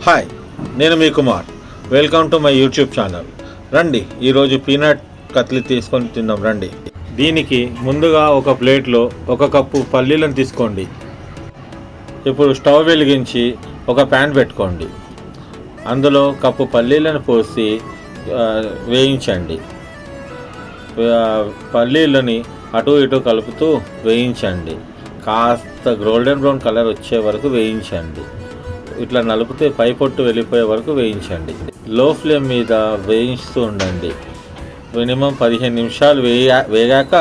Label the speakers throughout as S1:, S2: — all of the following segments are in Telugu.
S1: హాయ్, నేను మీ Kumar. Welcome to my YouTube channel. రండి, ఈరోజు పీనట్ కత్లీ తీసుకొని తిందాం రండి. దీనికి ముందుగా ఒక ప్లేట్లో 1 కప్పు పల్లీలను తీసుకోండి. ఇప్పుడు స్టవ్ వెలిగించి ఒక ప్యాన్ పెట్టుకోండి. అందులో కప్పు పల్లీలను పోసి వేయించండి. పల్లీలని అటు ఇటు కలుపుతూ వేయించండి. కాస్త గోల్డెన్ బ్రౌన్ కలర్ వచ్చే వరకు వేయించండి. ఇట్లా నలిపితే పై పొట్టు వెళ్ళిపోయే వరకు వేయించండి. లో ఫ్లేమ్ మీద వేయిస్తూ ఉండండి. మినిమం 15 నిమిషాలు వేగాక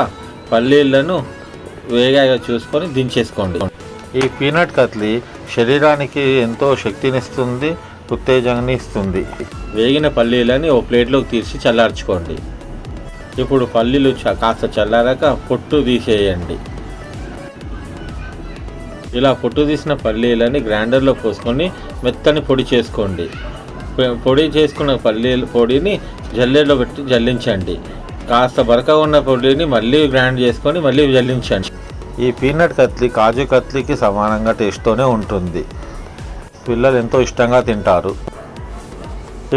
S1: పల్లీలను వేగాక చూసుకొని దించేసుకోండి. ఈ పీనట్ కత్లీ శరీరానికి ఎంతో శక్తినిస్తుంది, ఉత్తేజాన్ని ఇస్తుంది. వేగిన పల్లీలని ఓ ప్లేట్లోకి తీసి చల్లార్చుకోండి. ఇప్పుడు పల్లీలు కాస్త చల్లారాక పొట్టు తీసేయండి. ఇలా పొట్టు తీసిన పల్లీలని గ్రైండర్లో పోసుకొని మెత్తని పొడి చేసుకోండి. పొడి చేసుకున్న పొడిని జల్లెడలో పెట్టి జల్లించండి. కాస్త బరకగా ఉన్న పొడిని మళ్ళీ గ్రైండ్ చేసుకొని మళ్ళీ జల్లించండి. ఈ పీనట్ కత్లీ కాజు కత్లీకి సమానంగా టేస్ట్తోనే ఉంటుంది. పిల్లలు ఎంతో ఇష్టంగా తింటారు.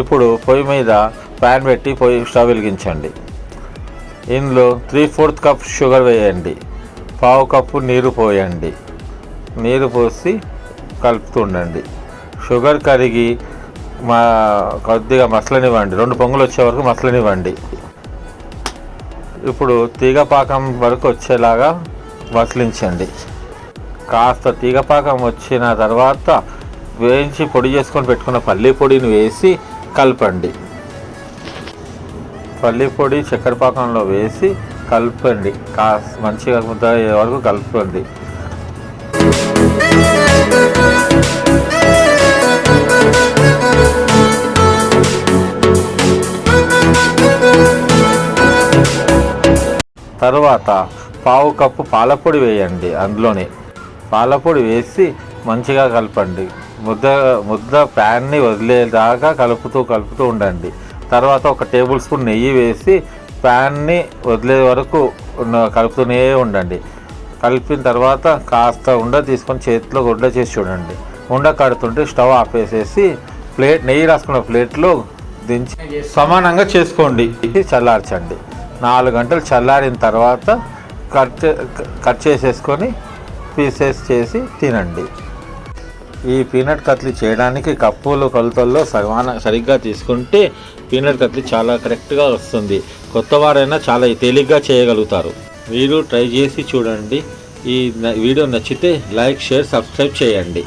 S1: ఇప్పుడు పొయ్యి మీద ప్యాన్ పెట్టి స్టవ్ వెలిగించండి. ఇందులో 3/4 కప్ షుగర్ వేయండి. 1/2 కప్పు నీరు పోయండి. నీరు పోసి కలుపుతుండండి. షుగర్ కరిగి కొద్దిగా మసలనివ్వండి. 2 పొంగులు వచ్చే వరకు మసలనివ్వండి. ఇప్పుడు తీగపాకం వరకు వచ్చేలాగా మసలించండి. కాస్త తీగపాకం వచ్చిన తర్వాత వేయించి పొడి చేసుకొని పెట్టుకున్న పల్లీ పొడిని వేసి కలపండి. పల్లీ పొడి చక్కెర పాకంలో వేసి కలపండి. కాస్త మంచిగా ముద్ద అయ్యే వరకు కలపండి. తర్వాత 1/2 కప్పు పాలపొడి వేయండి. అందులోనే పాలపొడి వేసి మంచిగా కలపండి. ముద్ద ప్యాన్ని వదిలేదాకా కలుపుతూ ఉండండి. తర్వాత 1 టేబుల్ స్పూన్ నెయ్యి వేసి ప్యాన్ని వదిలే వరకు కలుపుతూనే ఉండండి. కలిపిన తర్వాత కాస్త ఉండ తీసుకొని చేతిలో గుడ్డ చేసి చూడండి. ఉండ కడుతుంటే స్టవ్ ఆపేసేసి నెయ్యి రాసుకున్న ప్లేట్లో దించి సమానంగా చేసుకోండి. చల్లార్చండి. 4 గంటలు చల్లారిన తర్వాత కట్ చేసేసుకొని పీసెస్ చేసి తినండి. ఈ పీనట్ కత్లీ చేయడానికి కప్పులు కొలతల్లో సరిగ్గా తీసుకుంటే పీనట్ కత్లీ చాలా కరెక్ట్గా వస్తుంది. కొత్త వారైనా చాలా తేలిగ్గా చేయగలుగుతారు. మీరు ట్రై చేసి చూడండి. ఈ వీడియో నచ్చితే లైక్, షేర్, సబ్స్క్రైబ్ చేయండి.